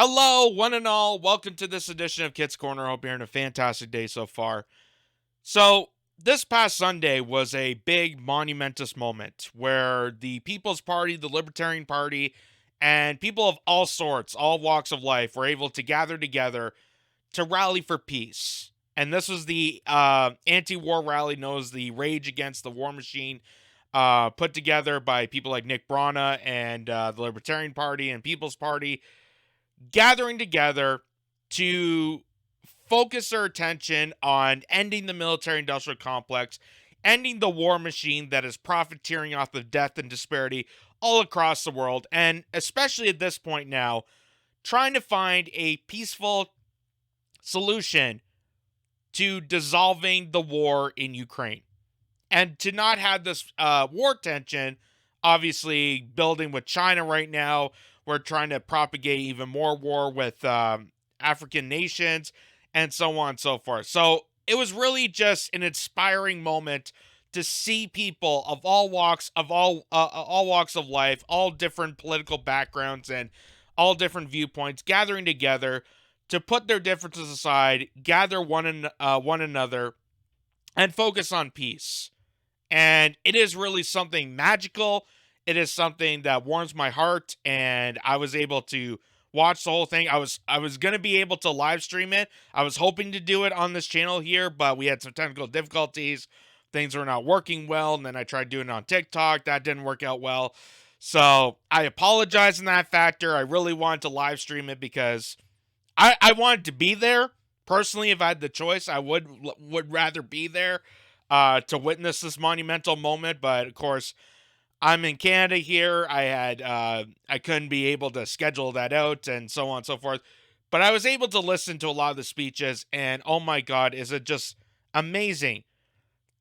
Hello, one and all. Welcome to this edition of Kitz Corner. Hope you're having a fantastic day so far. So, this past Sunday was a big, monumentous moment where the People's Party, the Libertarian Party, and people of all sorts, all walks of life, were able to gather together to rally for peace. And this was the anti-war rally known as the Rage Against the War Machine, put together by people like Nick Brana and the Libertarian Party and People's Party, gathering together to focus their attention on ending the military industrial complex, ending the war machine that is profiteering off of death and disparity all across the world, and especially at this point now, trying to find a peaceful solution to dissolving the war in Ukraine. And to not have this war tension, obviously building with China right now. We're trying to propagate even more war with African nations and so on and so forth. So it was really just an inspiring moment to see people of all walks of all walks of life, all different political backgrounds and all different viewpoints gathering together to put their differences aside, gather one another, and focus on peace. And it is really something magical. It is something that warms my heart, and I was able to watch the whole thing. I was gonna be able to live stream it. I was hoping to do it on this channel here, but we had some technical difficulties. Things were not working well, and then I tried doing it on TikTok. That didn't work out well. So I apologize in that factor. I really wanted to live stream it because I wanted to be there. Personally, if I had the choice, I would rather be there to witness this monumental moment. But of course, I'm in Canada here. I couldn't be able to schedule that out and so on and so forth. But I was able to listen to a lot of the speeches, and oh my God, is it just amazing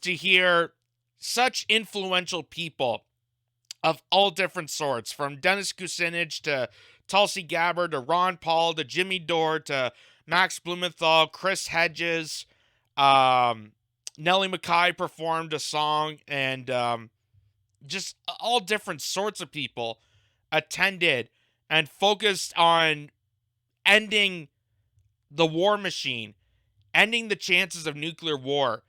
to hear such influential people of all different sorts, from Dennis Kucinich to Tulsi Gabbard to Ron Paul to Jimmy Dore to Max Blumenthal, Chris Hedges, Nellie McKay performed a song, and just all different sorts of people attended and focused on ending the war machine, ending the chances of nuclear war,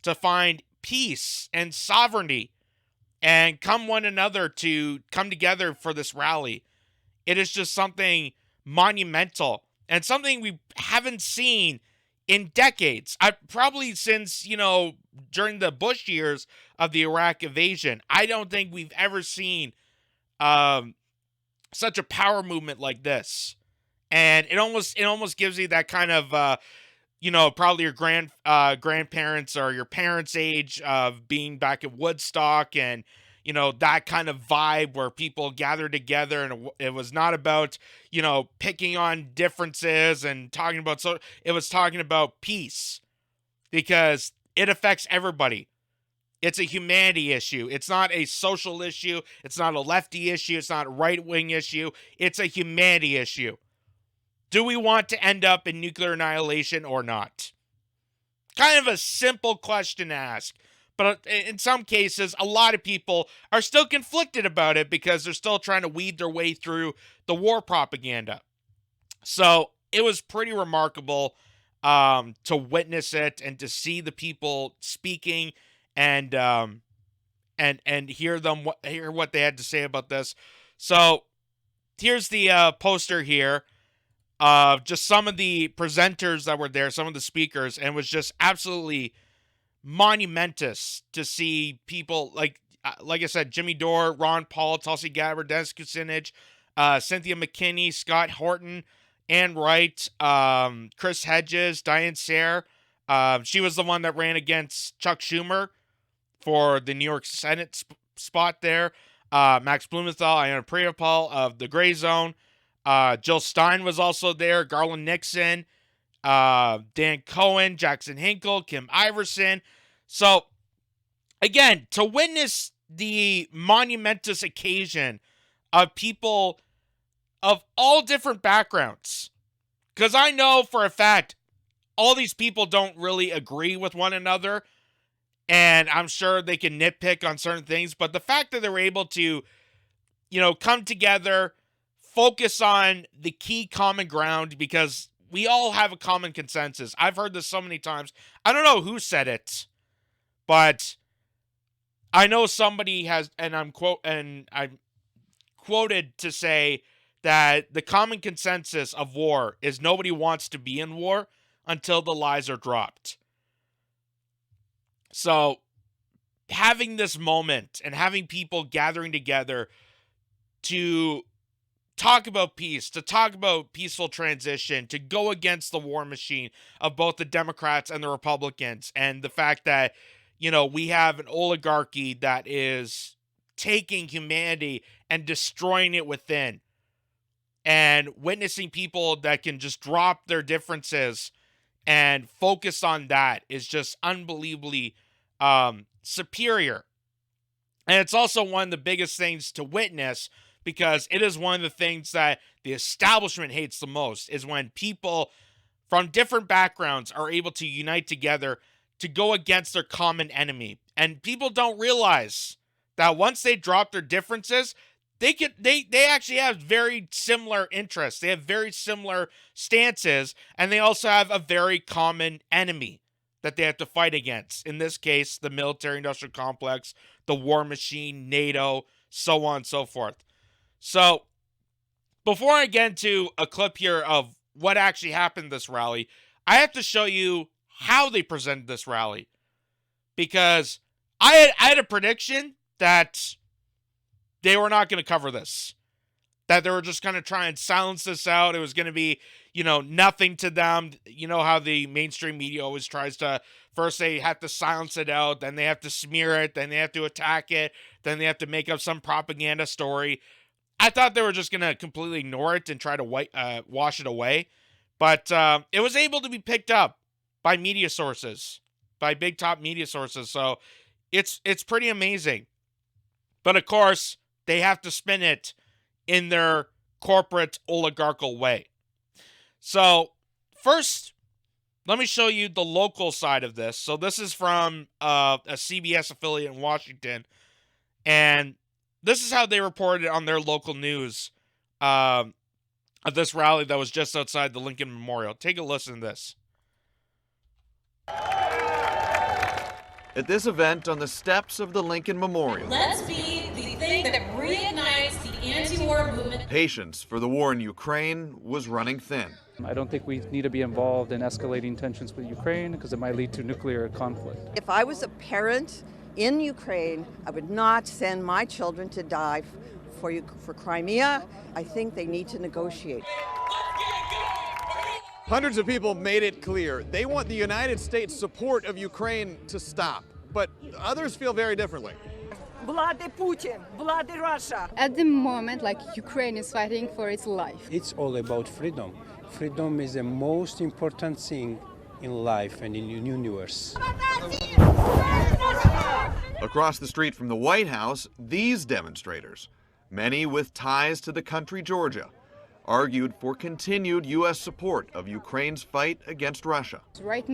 to find peace and sovereignty and come together for this rally. It is just something monumental and something we haven't seen in decades. I probably since, during the Bush years of the Iraq invasion. I don't think we've ever seen such a power movement like this. And it almost gives you that kind of probably your grandparents or your parents' age of being back at Woodstock, and that kind of vibe where people gather together, and it was not about picking on differences and talking about, so it was talking about peace, because it affects everybody. It's a humanity issue. It's not a social issue. It's not a lefty issue. It's not a right-wing issue. It's a humanity issue. Do we want to end up in nuclear annihilation or not? Kind of a simple question to ask. But in some cases, a lot of people are still conflicted about it because they're still trying to weed their way through the war propaganda. So it was pretty remarkable to witness it and to see the people speaking and hear what they had to say about this. So here's the poster here of just some of the presenters that were there, some of the speakers, and it was just absolutely monumentous to see people like I said, Jimmy Dore, Ron Paul, Tulsi Gabbard, Dennis Kucinich, Cynthia McKinney, Scott Horton, Ann Wright, Chris Hedges, Diane Sayre. She was the one that ran against Chuck Schumer for the New York Senate spot there. Max Blumenthal, Ayanna Priyapal of the Gray Zone. Jill Stein was also there. Garland Nixon, Dan Cohen, Jackson Hinkle, Kim Iverson. So, again, to witness the monumentous occasion of people of all different backgrounds, because I know for a fact all these people don't really agree with one another, and I'm sure they can nitpick on certain things, but the fact that they're able to, come together, focus on the key common ground, because we all have a common consensus. I've heard this so many times. I don't know who said it, but I know somebody has, and I'm quoted to say that the common consensus of war is nobody wants to be in war until the lies are dropped. So having this moment and having people gathering together to talk about peace, to talk about peaceful transition, to go against the war machine of both the Democrats and the Republicans, and the fact that, we have an oligarchy that is taking humanity and destroying it within, and witnessing people that can just drop their differences and focus on that is just unbelievably superior. And it's also one of the biggest things to witness, because it is one of the things that the establishment hates the most, is when people from different backgrounds are able to unite together to go against their common enemy. And people don't realize that once they drop their differences, they actually have very similar interests. They have very similar stances, and they also have a very common enemy that they have to fight against. In this case, the military-industrial complex, the war machine, NATO, so on and so forth. So, before I get into a clip here of what actually happened at this rally, I have to show you how they presented this rally. Because I had a prediction that they were not going to cover this. That they were just going to try and silence this out. It was going to be, nothing to them. You know how the mainstream media always tries to, first they have to silence it out, then they have to smear it, then they have to attack it, then they have to make up some propaganda story. I thought they were just going to completely ignore it and try to wash it away. But it was able to be picked up by media sources, by big top media sources. So it's pretty amazing. But of course, they have to spin it in their corporate oligarchical way. So first, let me show you the local side of this. So this is from a CBS affiliate in Washington. And this is how they reported on their local news of this rally that was just outside the Lincoln Memorial. Take a listen to this. At this event on the steps of the Lincoln Memorial, let's be the thing that reignites the anti-war movement. Patience for the war in Ukraine was running thin. I don't think we need to be involved in escalating tensions with Ukraine because it might lead to nuclear conflict. If I was a parent in Ukraine, I would not send my children to die for Crimea. I think they need to negotiate. Hundreds of people made it clear they want the United States' support of Ukraine to stop, but others feel very differently. Bloody Putin, bloody Russia. At the moment, Ukraine is fighting for its life. It's all about freedom. Freedom is the most important thing in life and in the universe. Across the street from the White House, these demonstrators, many with ties to the country Georgia, argued for continued U.S. support of Ukraine's fight against Russia. Right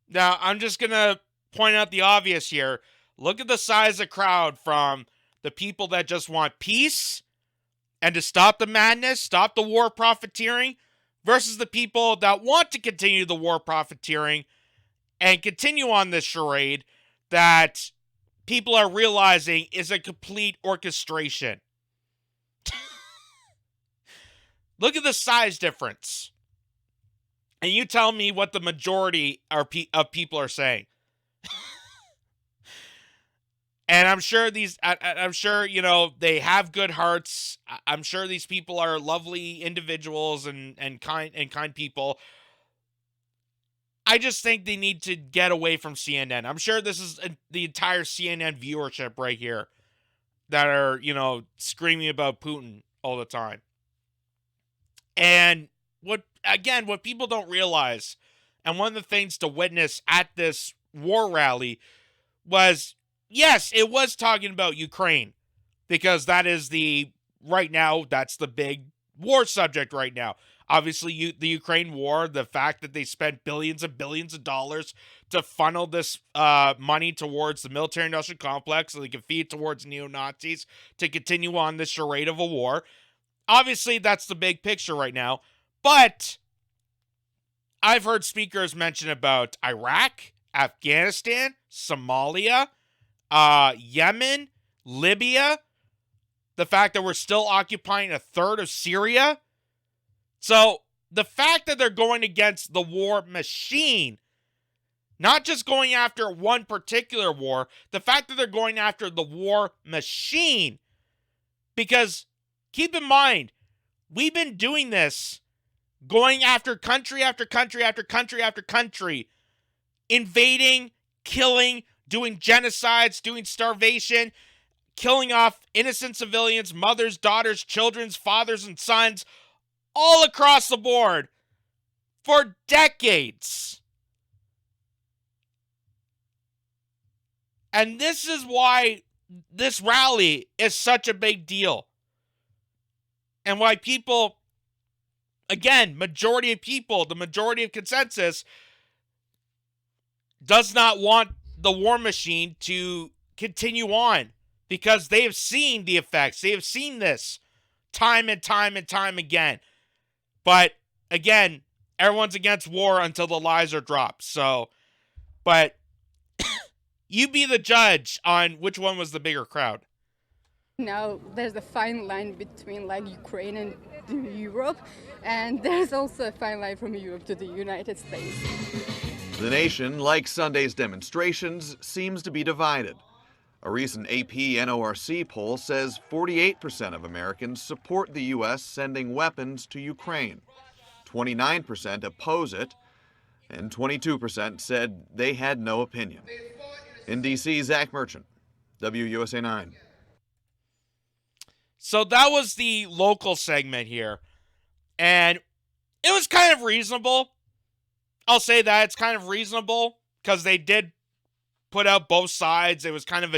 now, I'm just going to point out the obvious here. Look at the size of the crowd from the people that just want peace and to stop the madness, stop the war profiteering, versus the people that want to continue the war profiteering and continue on this charade that people are realizing is a complete orchestration. Look at the size difference. And you tell me what the majority of people are saying. And I'm sure they have good hearts. I'm sure these people are lovely individuals and kind people. I just think they need to get away from CNN. I'm sure this is the entire CNN viewership right here that are, screaming about Putin all the time. And what people don't realize, and one of the things to witness at this war rally was, yes, it was talking about Ukraine, because that is that's the big war subject right now. Obviously, the Ukraine war, the fact that they spent billions and billions of dollars to funnel this money towards the military-industrial complex so they can feed it towards neo-Nazis to continue on this charade of a war. Obviously, that's the big picture right now. But I've heard speakers mention about Iraq, Afghanistan, Somalia, Yemen, Libya, the fact that we're still occupying a third of Syria. So the fact that they're going against the war machine, not just going after one particular war, the fact that they're going after the war machine. Because keep in mind, we've been doing this, going after country after country after country after country, invading, killing, doing genocides, doing starvation, killing off innocent civilians, mothers, daughters, children, fathers, and sons, all across the board for decades. And this is why this rally is such a big deal. And why people, again, majority of people, the majority of consensus, does not want the war machine to continue on. Because they have seen the effects. They have seen this time and time and time again. But, again, everyone's against war until the lies are dropped. So, but you be the judge on which one was the bigger crowd. Now there's a fine line between like Ukraine and Europe, and there's also a fine line from Europe to the United States. The nation, like Sunday's demonstrations, seems to be divided. A recent AP NORC poll says 48% of Americans support the U.S. sending weapons to Ukraine. 29% oppose it, and 22% said they had no opinion. In D.C., Zach Merchant, WUSA 9. So that was the local segment here. And it was kind of reasonable. I'll say that it's kind of reasonable because they did put out both sides. It was kind of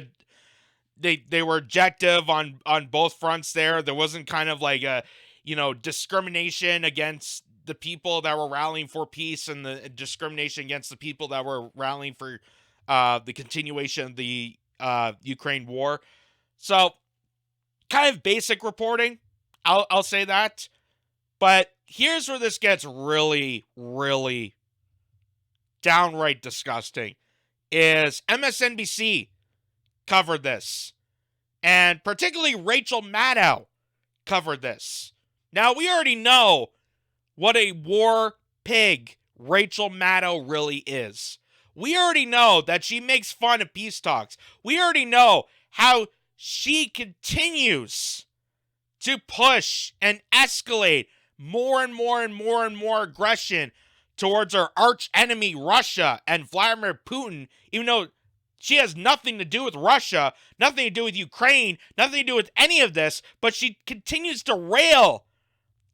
they were objective on both fronts there. There wasn't kind of like a, discrimination against the people that were rallying for peace and the discrimination against the people that were rallying for the continuation of the Ukraine war. So kind of basic reporting. I'll say that. But here's where this gets really, really downright disgusting. Is MSNBC covered this. And particularly Rachel Maddow covered this. Now, we already know what a war pig Rachel Maddow really is. We already know that she makes fun of peace talks. We already know how she continues to push and escalate more and more and more and more aggression towards our arch enemy, Russia, and Vladimir Putin, even though she has nothing to do with Russia, nothing to do with Ukraine, nothing to do with any of this, but she continues to rail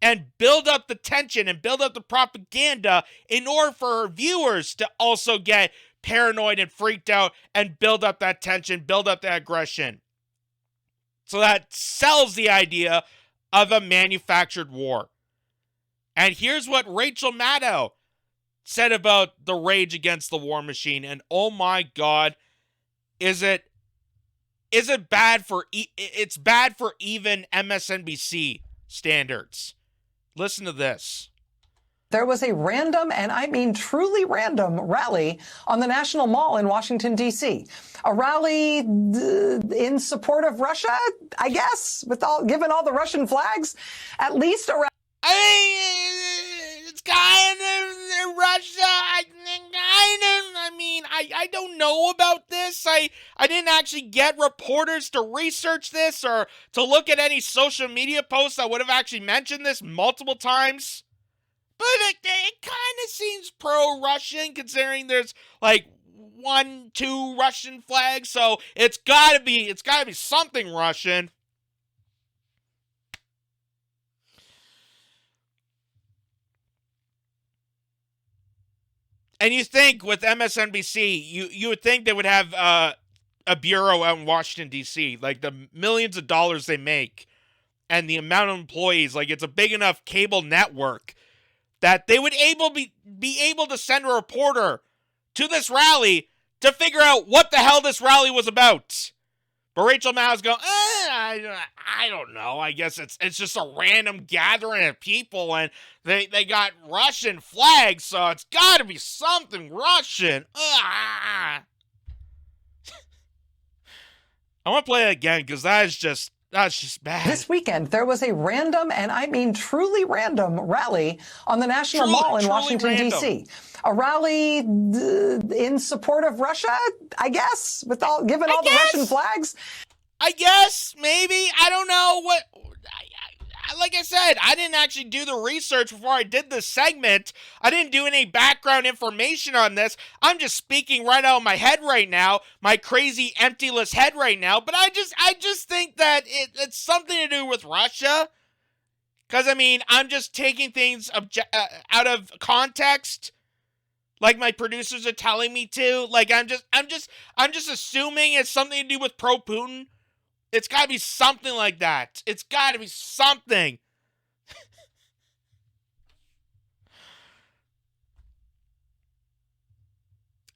and build up the tension and build up the propaganda in order for her viewers to also get paranoid and freaked out and build up that tension, build up that aggression. So that sells the idea of a manufactured war. And here's what Rachel Maddow said about the rage against the war machine. And oh my God, is it bad for it's bad for even MSNBC standards. Listen to this. There was a random, and I mean truly random, rally on the National Mall in Washington, D.C. A rally in support of Russia, I guess, given all the Russian flags, at least around. It's kind of Russia. I don't know about this. I didn't actually get reporters to research this or to look at any social media posts that would have actually mentioned this multiple times. But it kind of seems pro-Russian considering there's like 1-2 Russian flags. So it's gotta be something Russian. And you think with MSNBC, you would think they would have a bureau out in Washington, D.C., like the millions of dollars they make and the amount of employees, like it's a big enough cable network that they would be able to send a reporter to this rally to figure out what the hell this rally was about. But Rachel Maddow's going, I don't know. I guess it's just a random gathering of people, and they got Russian flags, so it's got to be something Russian. I want to play it again because that's just bad. This weekend, there was a random, and I mean truly random, rally on the National Mall in Washington, D.C. A rally in support of Russia, I guess, given all the Russian flags. I guess, maybe. I don't know what. Like I said, I didn't actually do the research before I did this segment. I didn't do any background information on this. I'm just speaking right out of my head right now, my crazy emptyless head right now. But I just think that it's something to do with Russia. Because, I mean, I'm just taking things out of context, like my producers are telling me to. Like, I'm just assuming it's something to do with pro-Putin. It's got to be something like that. It's got to be something.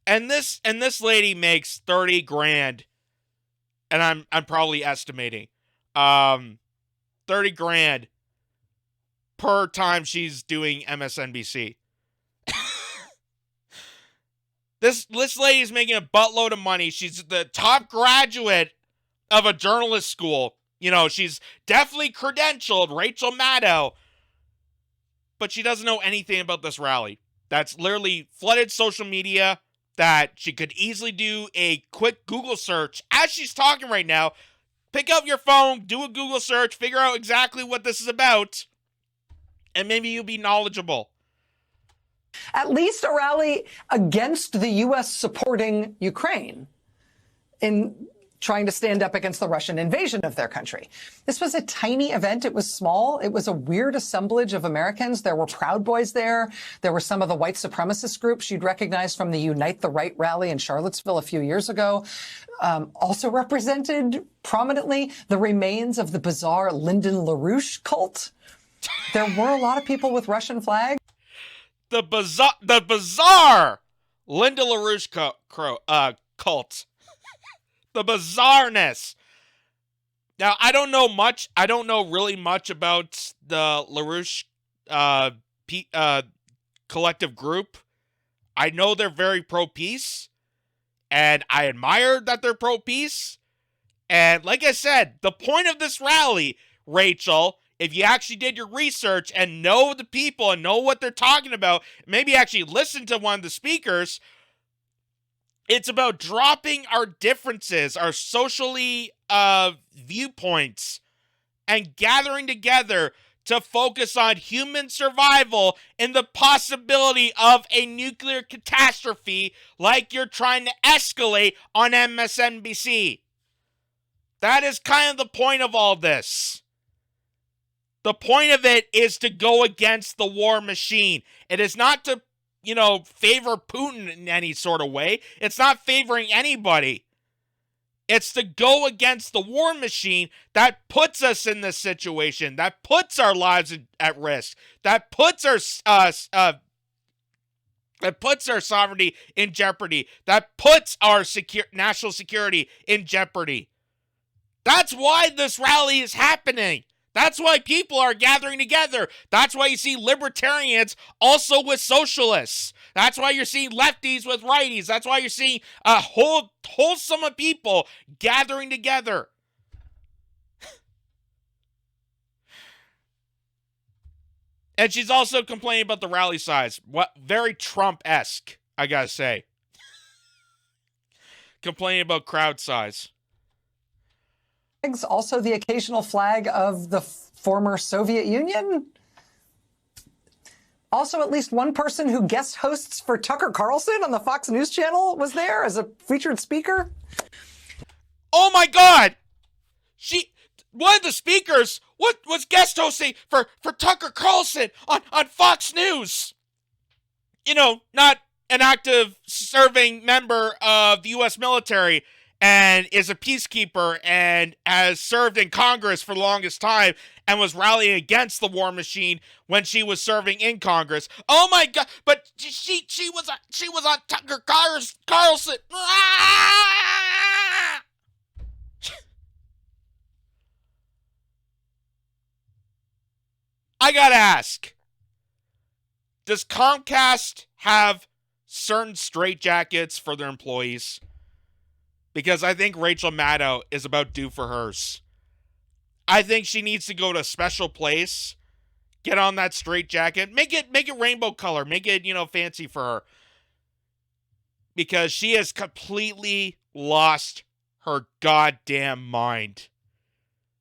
And this lady makes 30 grand, and I'm probably estimating 30 grand per time she's doing MSNBC. This lady's making a buttload of money. She's the top graduate of a journalist school. You know, she's definitely credentialed, Rachel Maddow. But she doesn't know anything about this rally. That's literally flooded social media, that she could easily do a quick Google search as she's talking right now. Pick up your phone, do a Google search, figure out exactly what this is about, and maybe you'll be knowledgeable. At least a rally against the U.S. supporting Ukraine in trying to stand up against the Russian invasion of their country. This was a tiny event. It was small. It was a weird assemblage of Americans. There were Proud Boys there. There were some of the white supremacist groups you'd recognize from the Unite the Right rally in Charlottesville a few years ago. Also represented prominently the remains of the bizarre Lyndon LaRouche cult. There were a lot of people with Russian flags. The bizarre Linda LaRouche cult. The bizarreness. Now, I don't know much. I don't know really much about the LaRouche collective group. I know they're very pro-peace, and I admire that they're pro-peace. And like I said, the point of this rally, Rachel, if you actually did your research and know the people and know what they're talking about, maybe actually listen to one of the speakers, it's about dropping our differences, our socially viewpoints, and gathering together to focus on human survival and the possibility of a nuclear catastrophe like you're trying to escalate on MSNBC. That is kind of the point of all this. The point of it is to go against the war machine. It is not to, favor Putin in any sort of way. It's not favoring anybody. It's to go against the war machine that puts us in this situation, that puts our lives at risk, that puts our sovereignty in jeopardy, that puts our national security in jeopardy. That's why this rally is happening. That's why people are gathering together. That's why you see libertarians also with socialists. That's why you're seeing lefties with righties. That's why you're seeing a whole sum of people gathering together. And she's also complaining about the rally size. What, very Trump-esque, I gotta say. Complaining about crowd size. Also the occasional flag of the former Soviet Union. Also, at least one person who guest hosts for Tucker Carlson on the Fox News Channel was there as a featured speaker. Oh my God! One of the speakers was guest hosting for Tucker Carlson on Fox News. Not an active serving member of the U.S. military, and is a peacekeeper and has served in Congress for the longest time and was rallying against the war machine when she was serving in Congress. Oh my God! But she was on Tucker Carlson. Ah! I gotta ask, does Comcast have certain straitjackets for their employees? Because I think Rachel Maddow is about due for hers. I think she needs to go to a special place, get on that straitjacket, make it rainbow color, make it, fancy for her. Because she has completely lost her goddamn mind.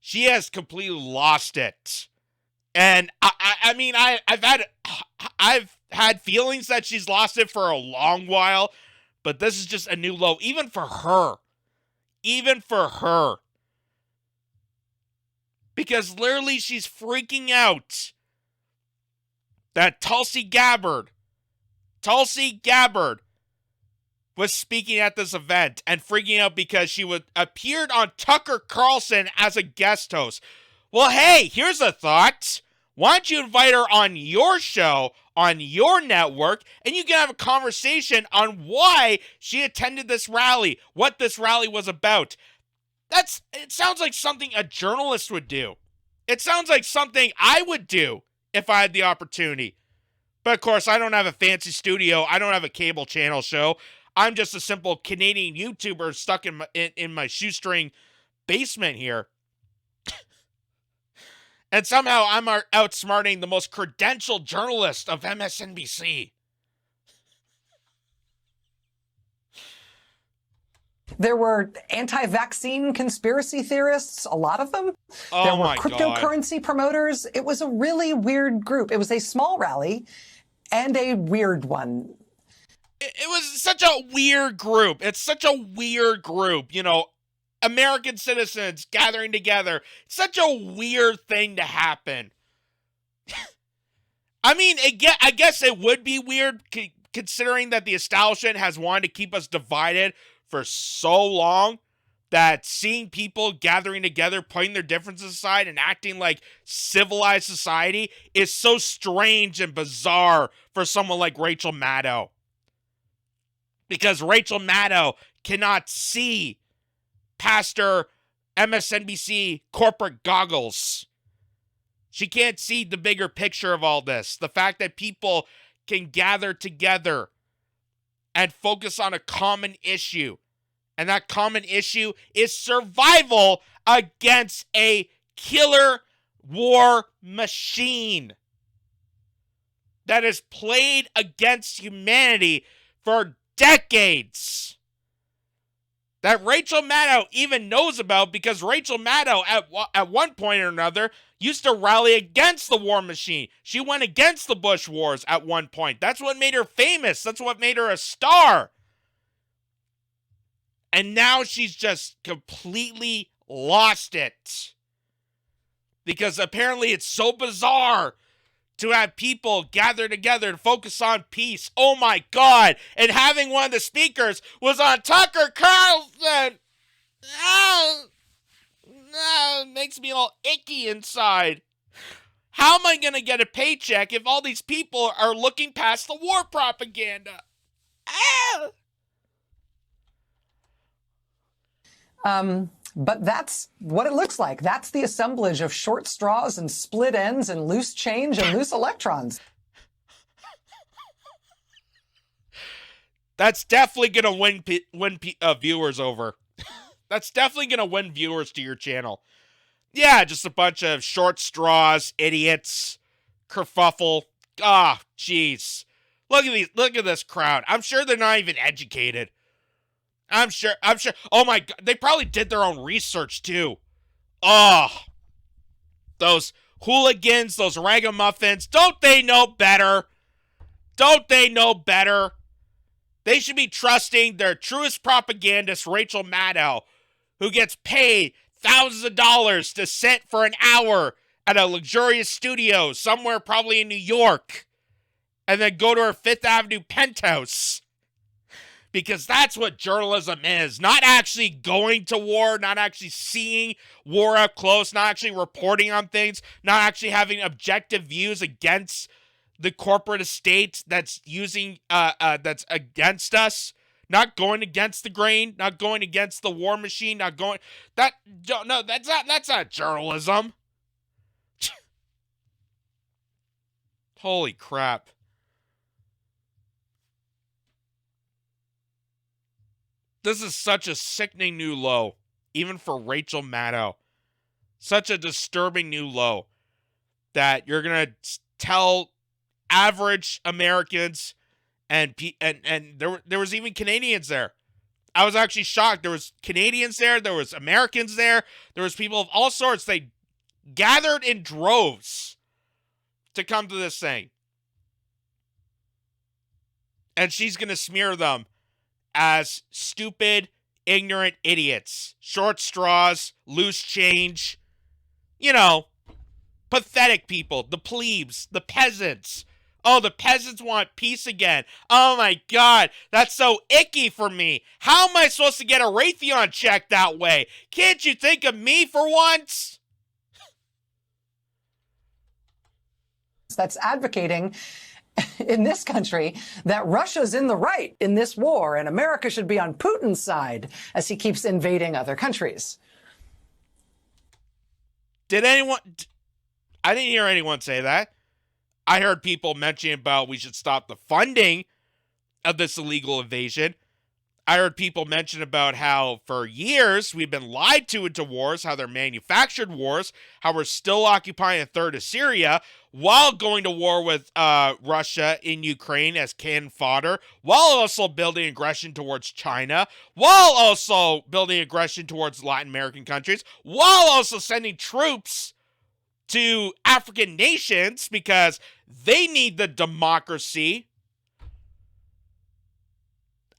She has completely lost it. And I've had feelings that she's lost it for a long while, but this is just a new low, even for her. Even for her. Because literally she's freaking out that Tulsi Gabbard was speaking at this event and freaking out because she appeared on Tucker Carlson as a guest host. Well, hey, here's a thought. Why don't you invite her on your show, on your network, and you can have a conversation on why she attended this rally, what this rally was about. It sounds like something a journalist would do. It sounds like something I would do if I had the opportunity. But of course, I don't have a fancy studio. I don't have a cable channel show. I'm just a simple Canadian YouTuber stuck in my shoestring basement here. And somehow I'm outsmarting the most credentialed journalist of MSNBC. There were anti-vaccine conspiracy theorists, a lot of them. Oh, there were my cryptocurrency promoters. It was a really weird group. It was a small rally and a weird one. It was such a weird group. It's such a weird group, American citizens gathering together. Such a weird thing to happen. I guess it would be weird considering that the establishment has wanted to keep us divided for so long, that seeing people gathering together, putting their differences aside and acting like civilized society is so strange and bizarre for someone like Rachel Maddow. Because Rachel Maddow cannot see past her MSNBC corporate goggles. She can't see the bigger picture of all this. The fact that people can gather together and focus on a common issue. And that common issue is survival against a killer war machine that has played against humanity for decades. That Rachel Maddow even knows about, because Rachel Maddow at one point or another used to rally against the war machine. She went against the Bush wars at one point. That's what made her famous. That's what made her a star. And now she's just completely lost it. Because apparently it's so bizarre to have people gather together and focus on peace. Oh my God. And having one of the speakers was on Tucker Carlson. Oh, it makes me all icky inside. How am I going to get a paycheck if all these people are looking past the war propaganda? But that's what it looks like. That's the assemblage of short straws and split ends and loose change and loose electrons. That's definitely going to win viewers over. That's definitely going to win viewers to your channel. Yeah, just a bunch of short straws, idiots, kerfuffle. Ah, jeez. Look at this crowd. I'm sure they're not even educated. I'm sure. Oh my God, they probably did their own research too. Oh, those hooligans, those ragamuffins, don't they know better? Don't they know better? They should be trusting their truest propagandist, Rachel Maddow, who gets paid thousands of dollars to sit for an hour at a luxurious studio somewhere probably in New York, and then go to her Fifth Avenue penthouse. Because that's what journalism is. Not actually going to war, not actually seeing war up close, not actually reporting on things, not actually having objective views against the corporate estate that's that's against us, not going against the grain, not going against the war machine, that's not journalism. Holy crap. This is such a sickening new low, even for Rachel Maddow. Such a disturbing new low that you're going to tell average Americans and there was even Canadians there. I was actually shocked. There was Canadians there. There was Americans there. There was people of all sorts. They gathered in droves to come to this thing. And she's going to smear them as stupid, ignorant idiots. Short straws, loose change. You know, pathetic people. The plebes, the peasants. Oh, the peasants want peace again. Oh my God, that's so icky for me. How am I supposed to get a Raytheon check that way? Can't you think of me for once? That's advocating in this country that Russia's in the right in this war and America should be on Putin's side as he keeps invading other countries. I didn't hear anyone say that. I heard people mentioning about we should stop the funding of this illegal invasion. I heard people mention about how for years we've been lied to into wars, how they're manufactured wars, how we're still occupying a third of Syria while going to war with Russia in Ukraine as cannon fodder, while also building aggression towards China, while also building aggression towards Latin American countries, while also sending troops to African nations because they need the democracy.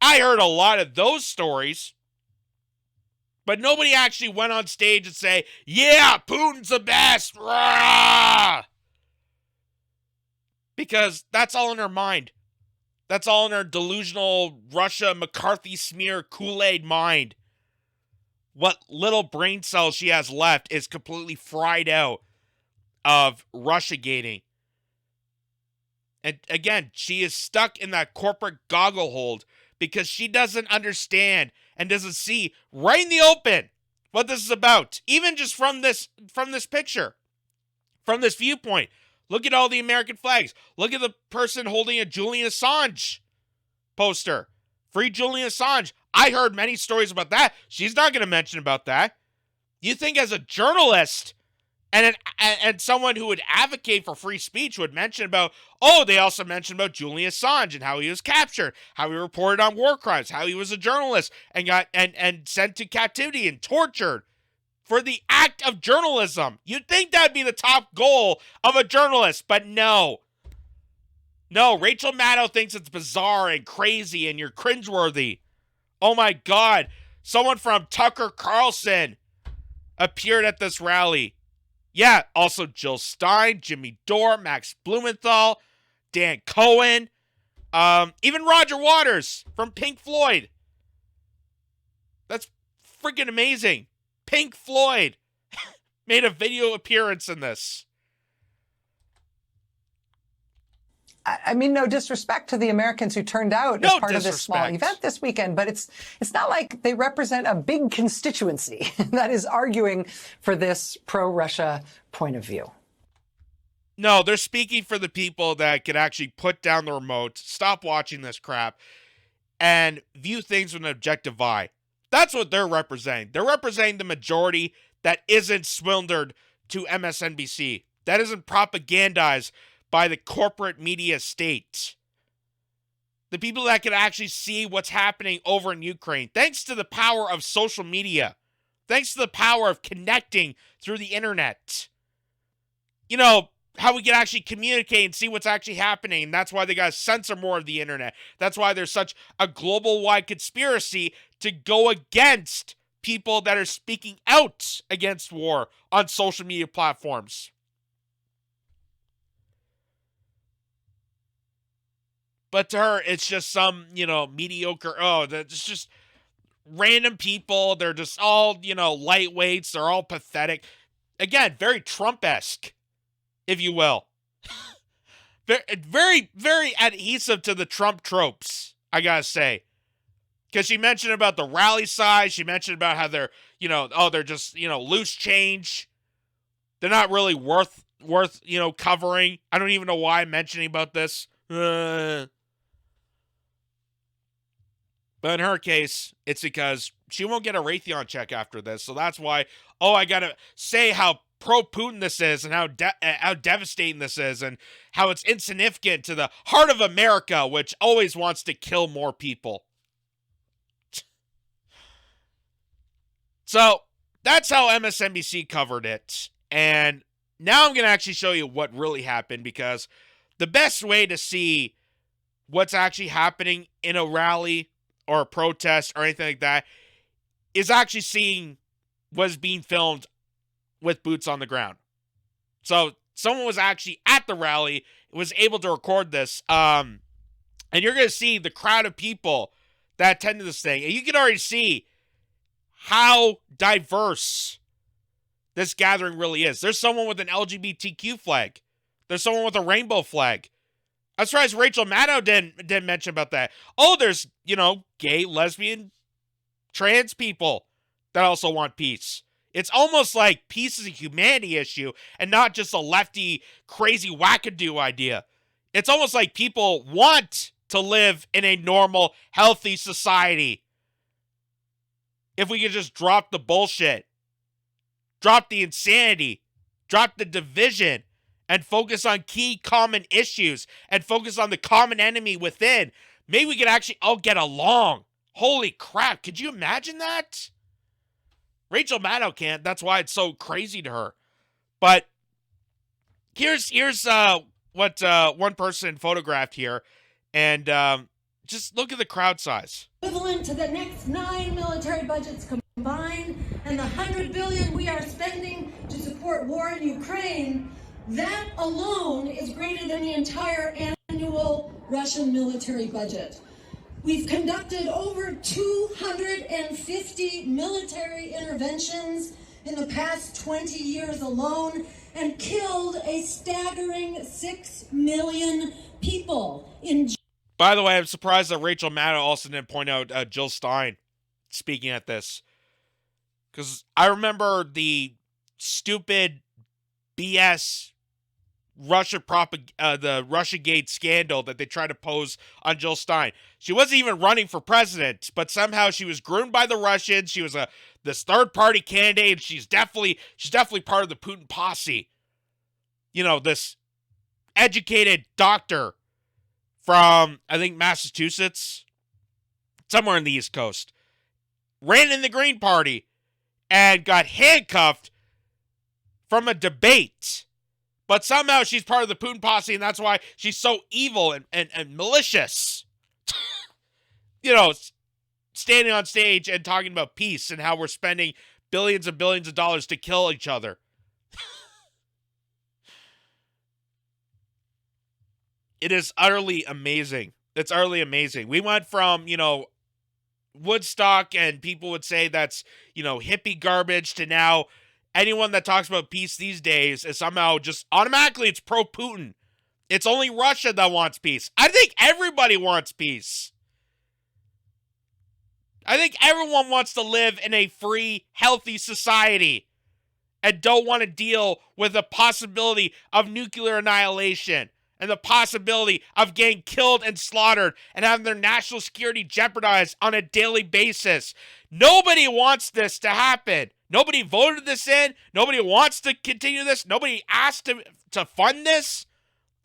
I heard a lot of those stories, but nobody actually went on stage and say, yeah, Putin's the best. Rah! Because that's all in her mind. That's all in her delusional Russia McCarthy smear Kool-Aid mind. What little brain cells she has left is completely fried out of Russiagating. And again, she is stuck in that corporate goggle hold because she doesn't understand and doesn't see right in the open what this is about. Even just from this picture, from this viewpoint. Look at all the American flags. Look at the person holding a Julian Assange poster. Free Julian Assange. I heard many stories about that. She's not going to mention about that. You think as a journalist and someone who would advocate for free speech would mention about, oh, they also mentioned about Julian Assange and how he was captured, how he reported on war crimes, how he was a journalist and got and sent to captivity and tortured for the act of journalism. You'd think that'd be the top goal of a journalist, but no. No, Rachel Maddow thinks it's bizarre and crazy and you're cringeworthy. Oh my God. Someone from Tucker Carlson appeared at this rally. Yeah, also Jill Stein, Jimmy Dore, Max Blumenthal, Dan Cohen, even Roger Waters from Pink Floyd. That's freaking amazing. Pink Floyd made a video appearance in this. I mean, no disrespect to the Americans who turned out as part of this small event this weekend, but it's not like they represent a big constituency that is arguing for this pro-Russia point of view. No, they're speaking for the people that could actually put down the remote, stop watching this crap, and view things with an objective eye. That's what they're representing. They're representing the majority that isn't swindled to MSNBC, that isn't propagandized by the corporate media state. The people that can actually see what's happening over in Ukraine, thanks to the power of social media, thanks to the power of connecting through the internet. You know, how we can actually communicate and see what's actually happening. And that's why they got to censor more of the internet. That's why there's such a global-wide conspiracy to go against people that are speaking out against war on social media platforms. But to her, it's just some, mediocre, it's just random people. They're just all, lightweights. They're all pathetic. Again, very Trump-esque, if you will. Very, very adhesive to the Trump tropes, I gotta say. Because she mentioned about the rally size. She mentioned about how they're, they're just, loose change. They're not really worth worth, covering. I don't even know why I'm mentioning about this. But in her case, it's because she won't get a Raytheon check after this. So that's why, I got to say how pro-Putin this is and how devastating this is and how it's insignificant to the heart of America, which always wants to kill more people. So that's how MSNBC covered it. And now I'm going to actually show you what really happened, because the best way to see what's actually happening in a rally or a protest or anything like that is actually seeing what's being filmed with boots on the ground. So someone was actually at the rally, was able to record this. And you're going to see the crowd of people that attended this thing. And you can already see how diverse this gathering really is. There's someone with an LGBTQ flag. There's someone with a rainbow flag. I'm surprised Rachel Maddow didn't mention about that. Oh, there's, gay, lesbian, trans people that also want peace. It's almost like peace is a humanity issue and not just a lefty, crazy wackadoo idea. It's almost like people want to live in a normal, healthy society. If we could just drop the bullshit, drop the insanity, drop the division, and focus on key common issues, and focus on the common enemy within, maybe we could actually all get along. Holy crap, could you imagine that? Rachel Maddow can't, that's why it's so crazy to her. But here's what one person photographed here, and just look at the crowd size. Equivalent to the next 9 military budgets combined, and the $100 billion we are spending to support war in Ukraine, that alone is greater than the entire annual Russian military budget. We've conducted over 250 military interventions in the past 20 years alone and killed a staggering 6 million people in. By the way, I'm surprised that Rachel Maddow also didn't point out Jill Stein speaking at this. Because I remember the stupid BS the Russiagate scandal that they tried to pose on Jill Stein. She wasn't even running for president, but somehow she was groomed by the Russians. She was this third-party candidate, and she's definitely part of the Putin posse. This educated doctor from, I think, Massachusetts, somewhere in the East Coast, ran in the Green Party and got handcuffed from a debate. But somehow she's part of the Putin posse, and that's why she's so evil and malicious. Standing on stage and talking about peace and how we're spending billions and billions of dollars to kill each other. It is utterly amazing. It's utterly amazing. We went from, Woodstock, and people would say that's, hippie garbage, to now anyone that talks about peace these days is somehow just automatically it's pro-Putin. It's only Russia that wants peace. I think everybody wants peace. I think everyone wants to live in a free, healthy society and don't want to deal with the possibility of nuclear annihilation and the possibility of getting killed and slaughtered and having their national security jeopardized on a daily basis. Nobody wants this to happen. Nobody voted this in. Nobody wants to continue this. Nobody asked to fund this.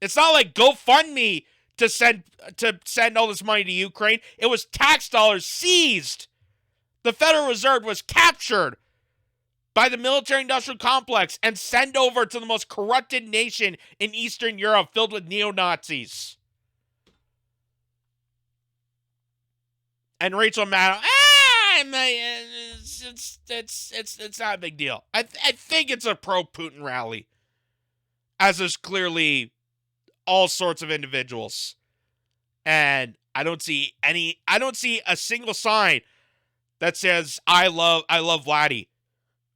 It's not like GoFundMe to send all this money to Ukraine. It was tax dollars seized. The Federal Reserve was captured by the military-industrial complex and sent over to the most corrupted nation in Eastern Europe filled with neo-Nazis. And Rachel Maddow, it's not a big deal. I think it's a pro-Putin rally, as there's clearly all sorts of individuals, and I don't see a single sign that says I love Vladdy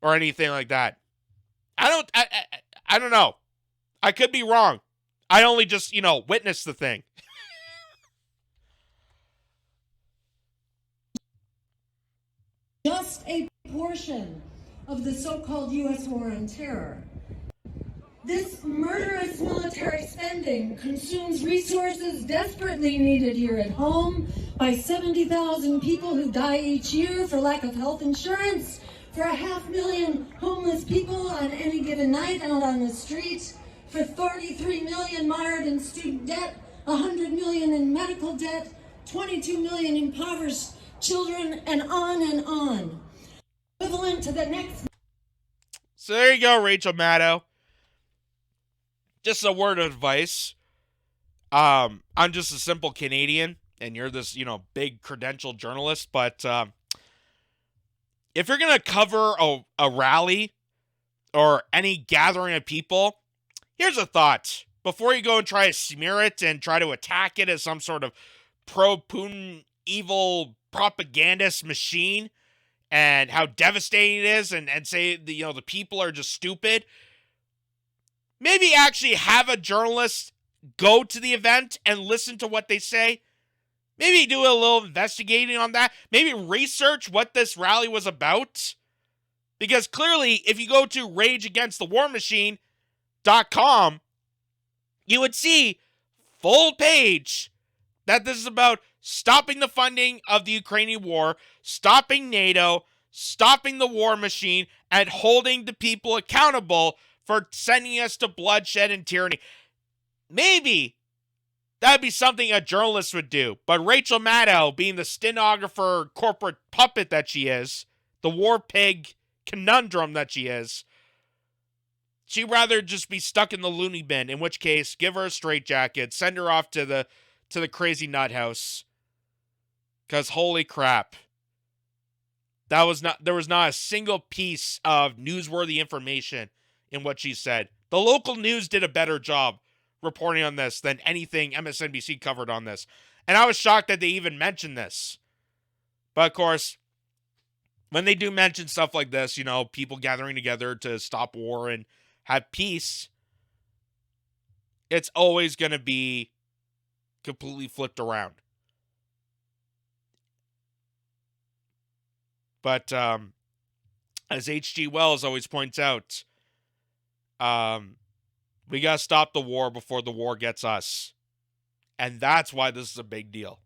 or anything like that. I don't know. I could be wrong. I only just witnessed the thing. Just a portion of the so-called U.S. war on terror. This murderous military spending consumes resources desperately needed here at home by 70,000 people who die each year for lack of health insurance, for 500,000 homeless people on any given night out on the street, for 33 million mired in student debt, 100 million in medical debt, 22 million impoverished children, and on and on. Equivalent to the next. So there you go, Rachel Maddow. Just a word of advice. I'm just a simple Canadian, and you're this, big credentialed journalist, but if you're going to cover a rally or any gathering of people, here's a thought. Before you go and try to smear it and try to attack it as some sort of pro-Putin evil propagandist machine and how devastating it is and say the people are just stupid, maybe actually have a journalist go to the event and listen to what they say. Maybe do a little investigating on that. Maybe research what this rally was about. Because clearly, if you go to rageagainstthewarmachine.com, you would see full page that this is about stopping the funding of the Ukrainian war, stopping NATO, stopping the war machine, and holding the people accountable for sending us to bloodshed and tyranny. Maybe that'd be something a journalist would do. But Rachel Maddow, being the stenographer corporate puppet that she is, the war pig conundrum that she is, she'd rather just be stuck in the loony bin, in which case, give her a straitjacket, send her off to the crazy nut house. Because holy crap. There was not a single piece of newsworthy information in what she said. The local news did a better job reporting on this than anything MSNBC covered on this. And I was shocked that they even mentioned this. But of course, when they do mention stuff like this, people gathering together to stop war and have peace, it's always going to be completely flipped around. But as H.G. Wells always points out, we got to stop the war before the war gets us. And that's why this is a big deal.